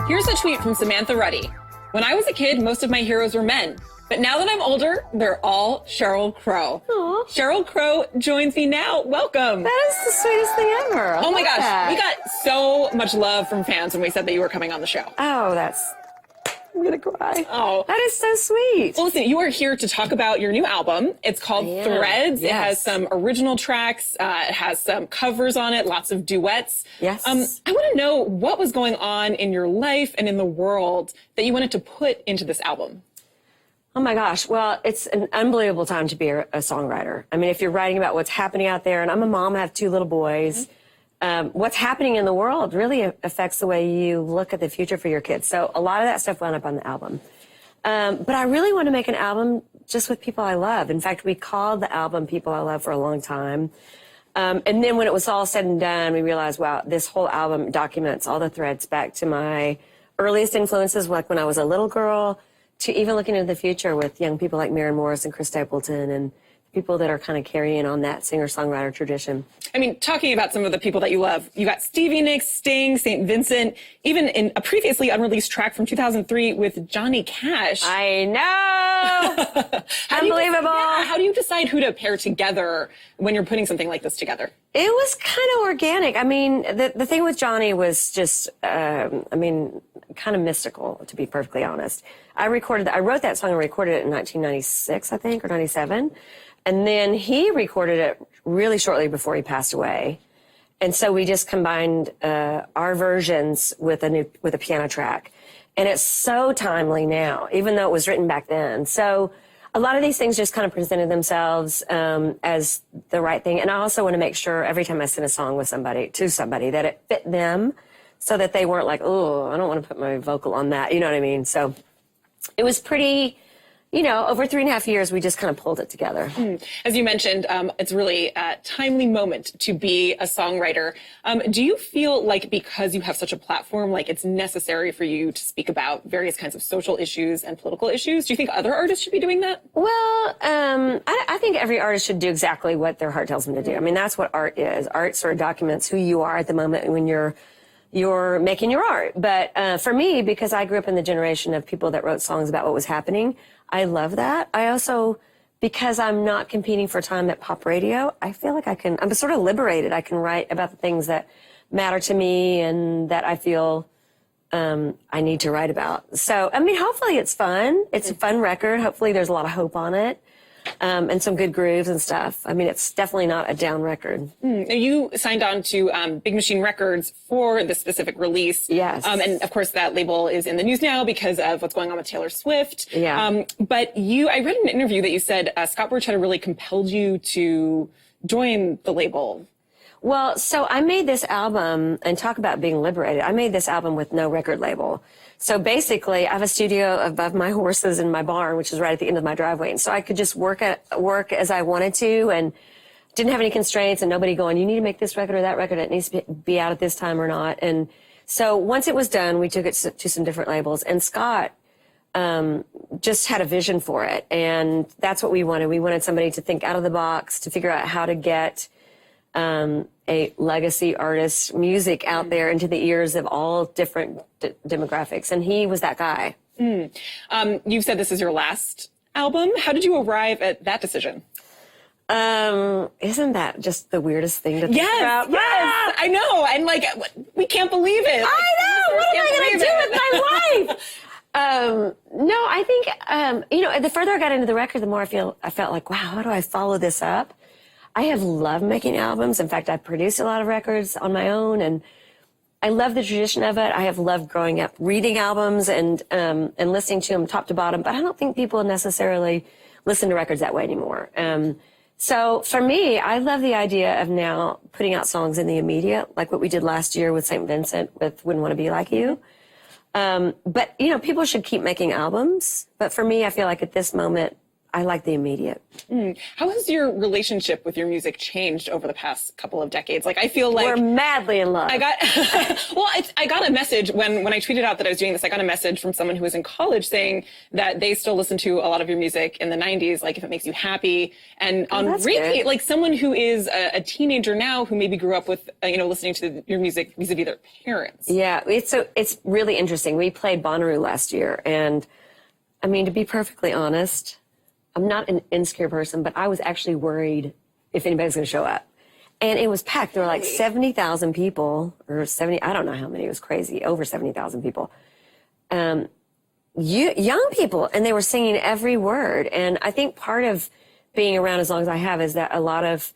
Here's a tweet from Samantha Ruddy. When I was a kid, most of my heroes were men. But now that I'm older, they're all Sheryl Crow. Aww. Sheryl Crow joins me now. Welcome. That is the sweetest thing ever. Oh my gosh. We got so much love from fans when we said that you were coming on the show. Oh, I'm going to cry. Oh. That is so sweet. Well, listen, you are here to talk about your new album. It's called Threads. Yes. It has some original tracks. It has some covers on it, lots of duets. Yes. I want to know what was going on in your life and in the world that you wanted to put into this album. Oh my gosh. Well, it's an unbelievable time to be a songwriter. I mean, if you're writing about what's happening out there, and I'm a mom, I have 2 little boys. What's happening in the world really affects the way you look at the future for your kids. So a lot of that stuff wound up on the album. But I really want to make an album just with people I love. In fact, we called the album People I Love for a long time. And then when it was all said and done, we realized, wow, this whole album documents all the threads back to my earliest influences, like when I was a little girl, to even looking into the future with young people like Maren Morris and Chris Stapleton and people that are kind of carrying on that singer-songwriter tradition. I mean, talking about some of the people that you love, you got Stevie Nicks, Sting, St. Vincent, even in a previously unreleased track from 2003 with Johnny Cash. I know! Unbelievable! How do you decide who to pair together when you're putting something like this together? It was kind of organic. I mean, the thing with Johnny was just, kind of mystical, to be perfectly honest. I wrote that song and recorded it in 1996, I think, or 97. And then he recorded it really shortly before he passed away. And so we just combined our versions with a piano track. And it's so timely now, even though it was written back then. So a lot of these things just kind of presented themselves as the right thing. And I also want to make sure every time I send a song to somebody, that it fit them so that they weren't like, oh, I don't want to put my vocal on that. You know what I mean? So it was pretty... over 3.5 years, we just kind of pulled it together. As you mentioned, it's really a timely moment to be a songwriter. Do you feel like because you have such a platform, like it's necessary for you to speak about various kinds of social issues and political issues? Do you think other artists should be doing that? Well, I think every artist should do exactly what their heart tells them to do. I mean, that's what art is. Art sort of documents who you are at the moment when you're making your art. But for me, because I grew up in the generation of people that wrote songs about what was happening, I love that. I also, because I'm not competing for time at pop radio, I feel like I'm sort of liberated. I can write about the things that matter to me and that I feel I need to write about. So, I mean, hopefully it's fun. It's a fun record. Hopefully there's a lot of hope on it. And some good grooves and stuff. I mean, it's definitely not a down record. You signed on to Big Machine Records for this specific release. Yes. And of course, that label is in the news now because of what's going on with Taylor Swift. Yeah. But I read in an interview that you said Scott Borchetta really compelled you to join the label. Well, so I made this album, and talk about being liberated. I made this album with no record label. So basically, I have a studio above my horses in my barn, which is right at the end of my driveway. And so I could just work as I wanted to and didn't have any constraints and nobody going, you need to make this record or that record. It needs to be out at this time or not. And so once it was done, we took it to some different labels. And Scott just had a vision for it. And that's what we wanted. We wanted somebody to think out of the box, to figure out how to get a legacy artist's music out there into the ears of all different demographics. And he was that guy. You've said this is your last album. How did you arrive at that decision? Isn't that just the weirdest thing to think about? Yes, I know. And we can't believe it. I know. What am I going to do with my life? No, I think, the further I got into the record, the more I felt like, wow, how do I follow this up? I have loved making albums. In fact, I produced a lot of records on my own, and I love the tradition of it. I have loved growing up reading albums and listening to them top to bottom, but I don't think people necessarily listen to records that way anymore. So for me, I love the idea of now putting out songs in the immediate, like what we did last year with St. Vincent with Wouldn't Want to Be Like You. But, people should keep making albums. But for me, I feel like at this moment, I like the immediate. How has your relationship with your music changed over the past couple of decades? Like, I feel like we're madly in love. I got I got a message when I tweeted out that I was doing this. I got a message from someone who was in college saying that they still listen to a lot of your music in the 90s, like if it makes you happy, and on repeat, good. like someone who is a teenager now who maybe grew up with listening to your music vis-a-vis their parents. Yeah, it's really interesting. We played Bonnaroo last year, and I mean, to be perfectly honest, I'm not an insecure person, but I was actually worried if anybody's going to show up. And it was packed. There were like 70,000 people, or 70, I don't know how many. It was crazy, over 70,000 people. Young people, and they were singing every word. And I think part of being around as long as I have is that a lot of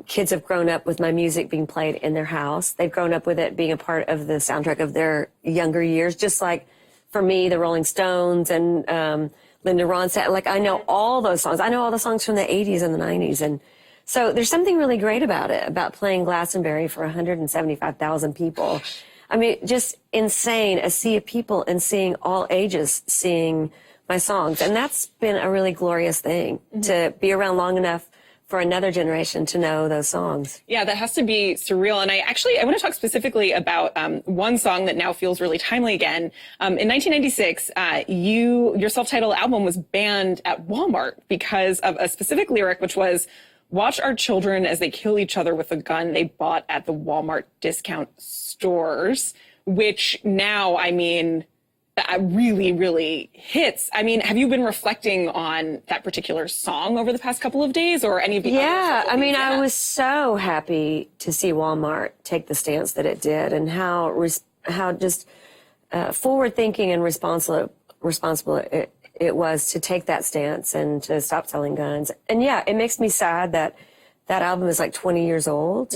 kids have grown up with my music being played in their house. They've grown up with it being a part of the soundtrack of their younger years, just like for me, the Rolling Stones and Linda Ronstadt. Like, I know all those songs. I know all the songs from the 80s and the 90s. And so there's something really great about it, about playing Glastonbury for 175,000 people. I mean, just insane, a sea of people and seeing all ages sing my songs. And that's been a really glorious thing, to be around long enough for another generation to know those songs. Yeah, that has to be surreal. And I want to talk specifically about one song that now feels really timely again. In 1996, your self-titled album was banned at Walmart because of a specific lyric, which was, "Watch our children as they kill each other with a gun they bought at the Walmart discount stores," which now, I mean, really, really hits. I mean, have you been reflecting on that particular song over the past couple of days, or any of the Yeah, I mean, I was so happy to see Walmart take the stance that it did, and how just forward-thinking and responsible it was to take that stance and to stop selling guns. And yeah, it makes me sad that that album is like 20 years old.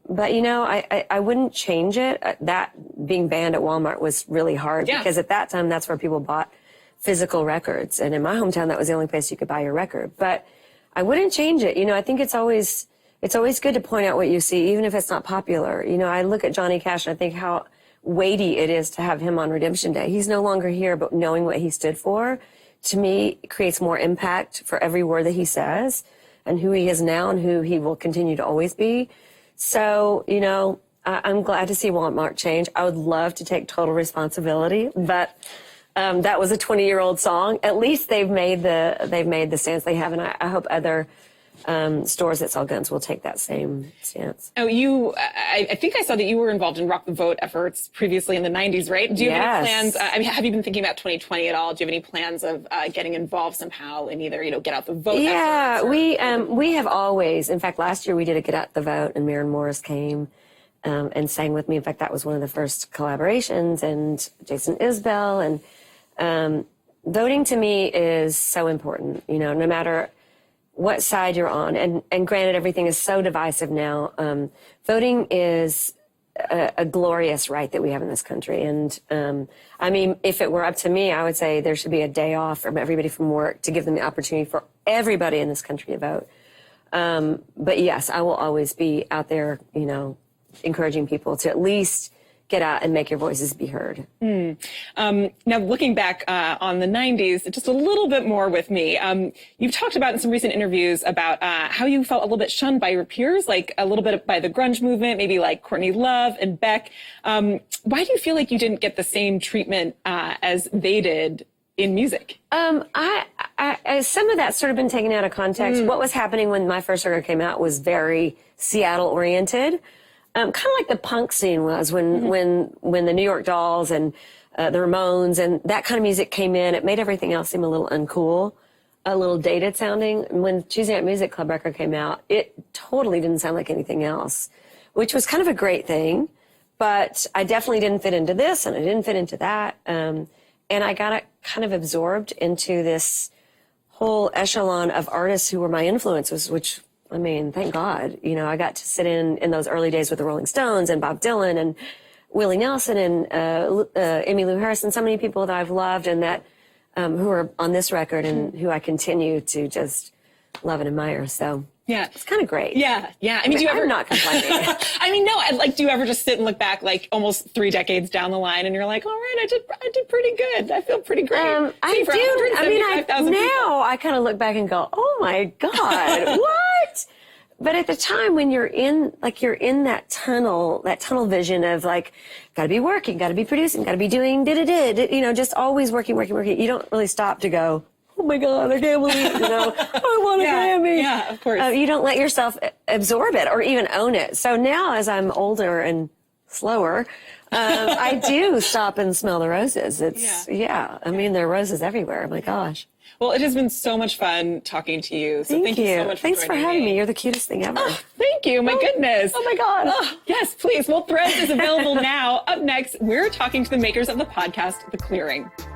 But, I wouldn't change it. That being banned at Walmart was really hard, because at that time, that's where people bought physical records. And in my hometown, that was the only place you could buy your record. But I wouldn't change it. I think it's always good to point out what you see, even if it's not popular. I look at Johnny Cash and I think how weighty it is to have him on Redemption Day. He's no longer here, but knowing what he stood for, to me, creates more impact for every word that he says, and who he is now and who he will continue to always be. So, I'm glad to see Walmart change. I would love to take total responsibility, but that was a 20-year-old song. At least they've made the stance they have, and I hope other stores that sell guns will take that same stance. Oh, I think I saw that you were involved in Rock the Vote efforts previously in the 90s, right? Do you have any plans? Have you been thinking about 2020 at all? Do you have any plans of getting involved somehow in either, Get Out the Vote efforts? Yeah, we have always. In fact, last year we did a Get Out the Vote, and Maren Morris came and sang with me. In fact, that was one of the first collaborations, and Jason Isbell. And voting to me is so important, no matter what side you're on. And granted, everything is so divisive now. Voting is a glorious right that we have in this country. And I mean, if it were up to me, I would say there should be a day off from everybody from work to give them the opportunity for everybody in this country to vote. But yes, I will always be out there, encouraging people to at least get out and make your voices be heard. Now, looking back on the 90s, just a little bit more with me, you've talked about in some recent interviews about how you felt a little bit shunned by your peers, like a little bit by the grunge movement, maybe like Courtney Love and Beck. Why do you feel like you didn't get the same treatment as they did in music? Some of that's sort of been taken out of context. What was happening when my first record came out was very Seattle-oriented. Kind of like the punk scene was when the New York Dolls and the Ramones and that kind of music came in. It made everything else seem a little uncool, a little dated sounding. When Tuesday Night Music Club record came out, it totally didn't sound like anything else, which was kind of a great thing. But I definitely didn't fit into this, and I didn't fit into that. And I got kind of absorbed into this whole echelon of artists who were my influences, which, I mean, thank God, I got to sit in those early days with the Rolling Stones and Bob Dylan and Willie Nelson and Emmylou Harris and so many people that I've loved and that who are on this record and who I continue to just love and admire. So yeah, it's kind of great. Yeah. I mean, do you ever? I'm not complaining. I mean, no. Do you ever just sit and look back, like almost 3 decades down the line, and you're like, all right, I did pretty good. I feel pretty great. I do. I mean, now I kind of look back and go, oh my God, what? But at the time when you're in that tunnel vision of like, got to be working, got to be producing, got to be doing, just always working. You don't really stop to go, oh my God, I can't believe, I want a Grammy. Yeah, of course. You don't let yourself absorb it or even own it. So now as I'm older and slower, I do stop and smell the roses. I mean, there are roses everywhere. Oh my gosh. Well, it has been so much fun talking to you. So thank you so much Thanks for having me. You're the cutest thing ever. Oh, thank you. My goodness. Oh my God. Oh, yes, please. Well, Threads is available now. Up next, we're talking to the makers of the podcast, The Clearing.